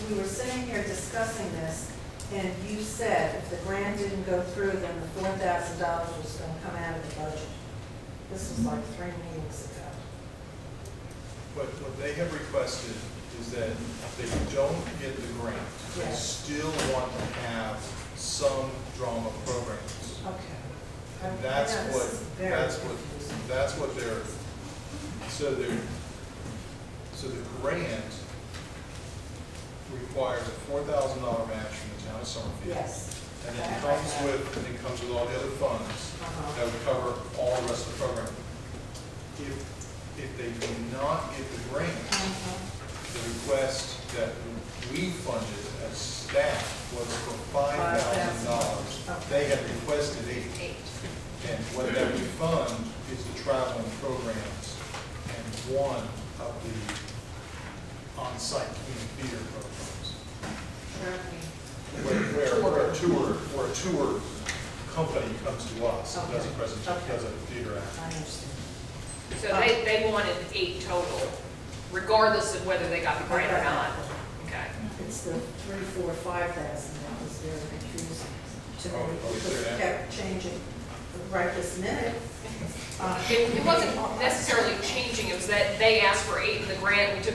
we were sitting here discussing this, and you said if the grant didn't go through, then the $4,000 was going to come out of the budget. This was like 3 meetings ago. What they have requested is that if they don't get the grant, they Yes. still want to have some drama programs. Okay. And I that's know this what, is very confusing. that's what they're, so the grant requires a $4,000 match from the town of Summerfield. Yes. And it comes with all the other funds that would cover all the rest of the program. If they do not get the grant, the request that we funded as staff was for $5,000. They had requested $8,000. And what that we fund is the traveling programs and one of the on-site community theater programs. Where a tour company comes to us and does a presentation, does a theater act. I understand. So they wanted 8 total, regardless of whether they got the grant or not. Okay. It's the 3, 4, 5,000 that was very confusing to me, because it kept changing right this minute. It wasn't necessarily changing, it was that they asked for 8 in the grant, we took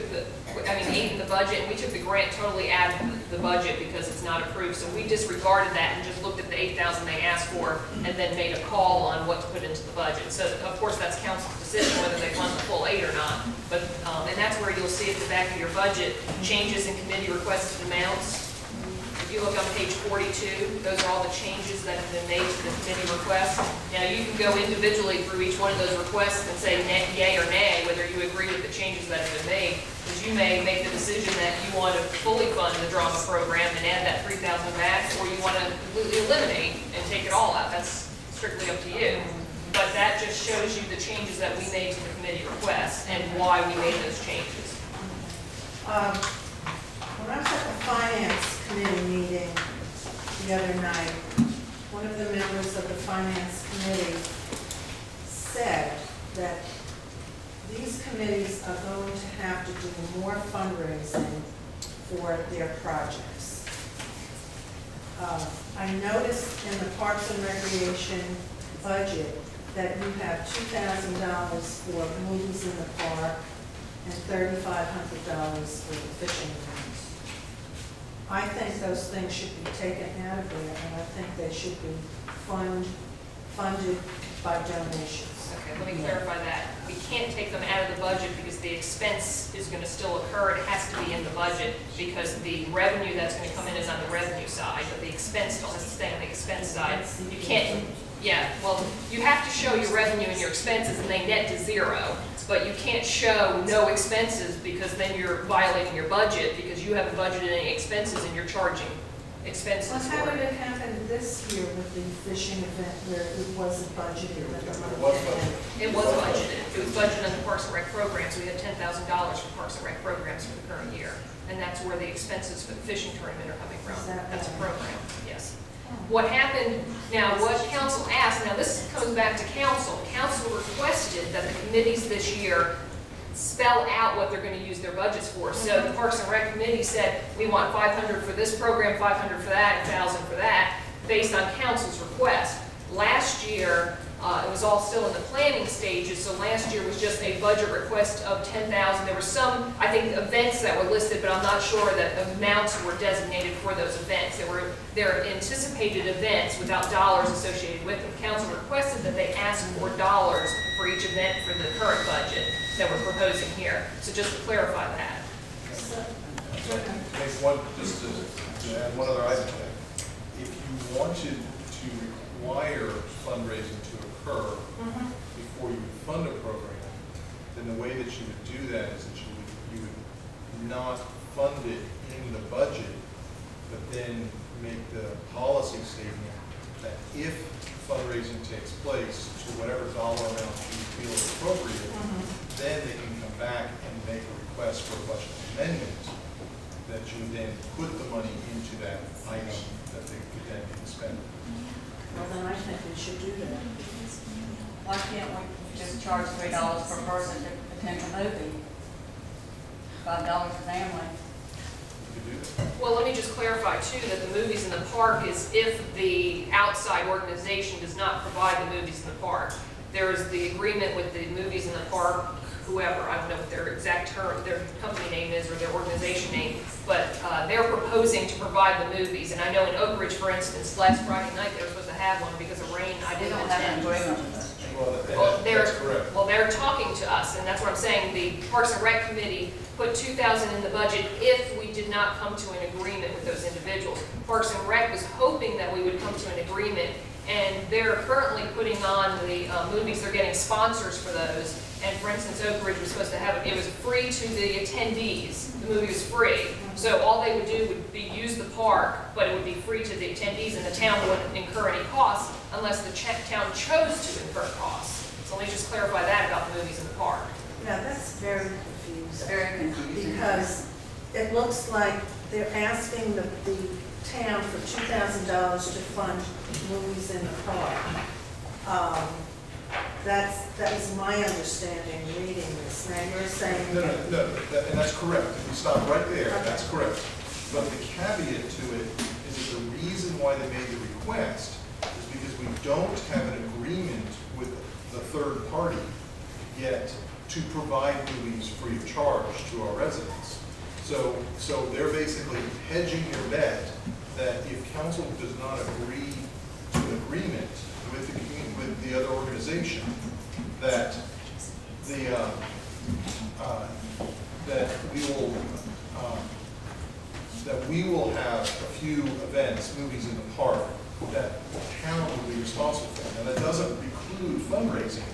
8 in the budget, and we took the grant totally out of the budget because it's not approved, so we disregarded that and just looked at the 8,000 they asked for, and then made a call on what to put into the budget. So, of course, that's council's decision whether they fund the full 8 or not, but, and that's where you'll see at the back of your budget, changes in committee requested amounts. If you look on page 42, those are all the changes that have been made to the committee request. Now, you can go individually through each one of those requests and say yay or nay, whether you agree with the changes that have been made, because you may make the decision that you want to fully fund the drama program and add that $3,000 max, or you want to completely eliminate and take it all out. That's strictly up to you. But that just shows you the changes that we made to the committee request and why we made those changes. When I was at the Finance Committee meeting the other night, one of the members of the Finance Committee said that these committees are going to have to do more fundraising for their projects. I noticed in the Parks and Recreation budget that you have $2,000 for movies in the park and $3,500 for the fishing events. I think those things should be taken out of there, and I think they should be funded by donations. Okay, let me clarify that. We can't take them out of the budget because the expense is going to still occur. It has to be in the budget because the revenue that's going to come in is on the revenue side, but the expense still has to stay on the expense side. You can't, yeah, well, you have to show your revenue and your expenses and they net to 0, but you can't show no expenses because then you're violating your budget because you haven't budgeted any expenses and you're charging expenses Well, how for did it. it happen this year with the fishing event where it wasn't budgeted? That the money It was came in? budgeted. It was budgeted. It was budgeted under Parks and Rec programs. We had $10,000 for Parks and Rec programs for the current year. And that's where the expenses for the fishing tournament are coming from. Is that That's a right? program, yes. What happened, now what council asked, now this comes back to council. Council requested that the committees this year spell out what they're going to use their budgets for. So the Parks and Rec committee said, we want 500 for this program, 500 for that, 1,000 for that, based on council's request. Last year, it was all still in the planning stages, so last year was just a budget request of 10,000. There were some, I think, events that were listed, but I'm not sure that amounts were designated for those events. They're anticipated events without dollars associated with them. Council requested that they ask for dollars for each event for the current budget that we're proposing here. So just to clarify that. Make one, just to add one other item to that. If you wanted to require fundraising to occur before you would fund a program, then the way that you would do that is that you would not fund it in the budget, but then make the policy statement that if fundraising takes place to whatever dollar amount you feel is appropriate, then they can come back and make a request for a budget amendment that you then put the money into that item that they could then spend. Well, then I think we should do that. Why can't we just charge $3 per person to attend a movie? $5 a family. You could do that. me just clarify too, that the movies in the park is if the outside organization does not provide the movies in the park. There is the agreement with the movies in the park, whoever, I don't know what their exact term, their company name is or their organization name, but they're proposing to provide the movies. And I know in Oak Ridge, for instance, last Friday night, they were supposed to have one because of rain. I They didn't don't have an attend. agreement with us. Well, That's correct. Well, they're talking to us, and that's what I'm saying. The Parks and Rec Committee put $2,000 in the budget if we did not come to an agreement with those individuals. Parks and Rec was hoping that we would come to an agreement, and they're currently putting on the movies. They're getting sponsors for those. And for instance, Oak Ridge was supposed to have it. It was free to the attendees. The movie was free. So all they would do would be use the park, but it would be free to the attendees, and the town wouldn't incur any costs unless the town chose to incur costs. So let me just clarify that about the movies in the park. Now, that's very confusing. Very confusing. Because it looks like they're asking the town for $2,000 to fund movies in the park. That is my understanding reading this. Now, you're saying. No, and that's correct. If we stop right there, that's correct. But the caveat to it is that the reason why they made the request is because we don't have an agreement with the third party yet to provide movies free of charge to our residents. So they're basically hedging their bet that if council does not agree to an agreement with the other organization, that we will have a few events, movies in the park that the town will be responsible for. And that doesn't preclude fundraising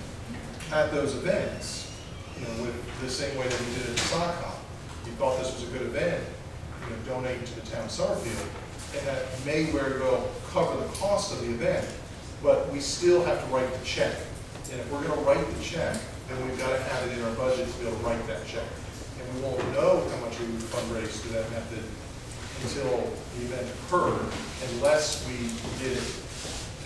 at those events, with the same way that we did it at sock hop. We thought this was a good event, donate to the town of Summerfield, and that may very well cover the cost of the event, but we still have to write the check. And if we're going to write the check, then we've got to have it in our budget to be able to write that check. And we won't know how much we would fundraise through that method until the event occurred, unless we did it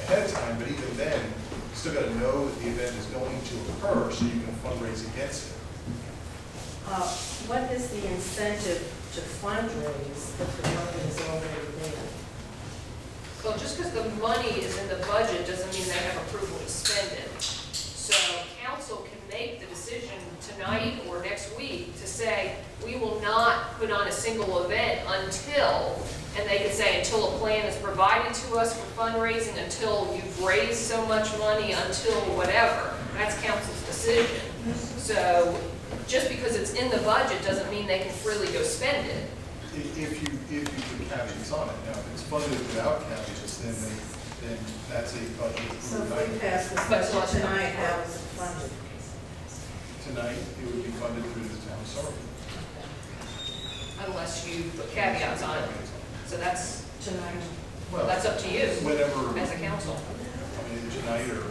ahead of time. But even then, you still got to know that the event is going to occur so you can fundraise against it. What is the incentive to fundraise if the money is already there? Well, just because the money is in the budget doesn't mean they have approval to spend it. So council can make the decision tonight or next week to say, we will not put on a single event until, and they can say until a plan is provided to us for fundraising, until you've raised so much money, until whatever. That's council's decision. So just because it's in the budget doesn't mean they can freely go spend it. If you put caveats on it. Now, if it's funded without caveats, then that's a budget So approved if we item. pass this budget tonight, how is it funded? Tonight, it would be funded through the town of Summerfield. Unless you put caveats on it. So that's Tonight. Well, up to you whenever, as a council. I mean, tonight or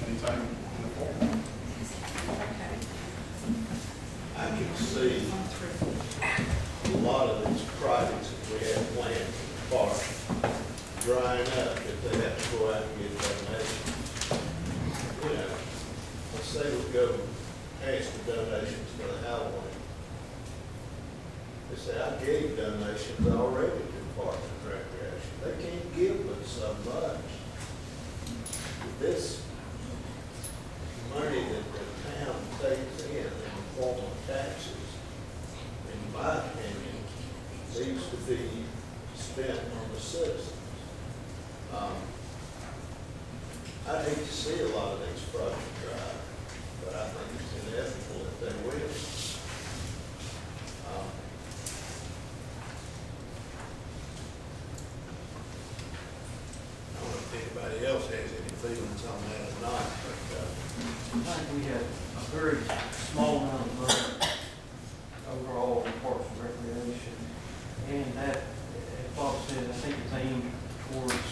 anytime in the fall. Okay. I can see a lot of these projects that we have planned for drying up if they have to go out and get donations. Let's say we go ask for donations for the Halloween. They say, I gave donations already to Parks and Recreation. They can't give but so much. This money that the town takes in the form of taxes, in my opinion, needs to be spent on the citizens. I hate to see a lot of these projects dry, but I think it's inevitable that they will. I don't know if anybody else has any feelings on that or not, but I think we had a very small amount of money overall in Parks and Recreation. And that, as Bob said, I think it's aimed towards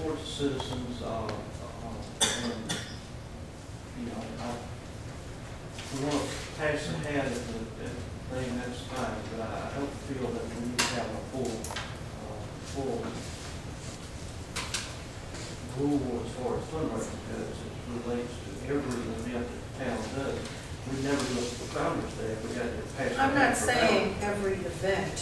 the citizens, and, we want to pass the hat at the thing, that's fine, but I don't feel that we need to have a full rule as far as fundraising goes. It relates to every event that the town does. We never look at the Founder's Day, we got to pass. I'm not saying every event.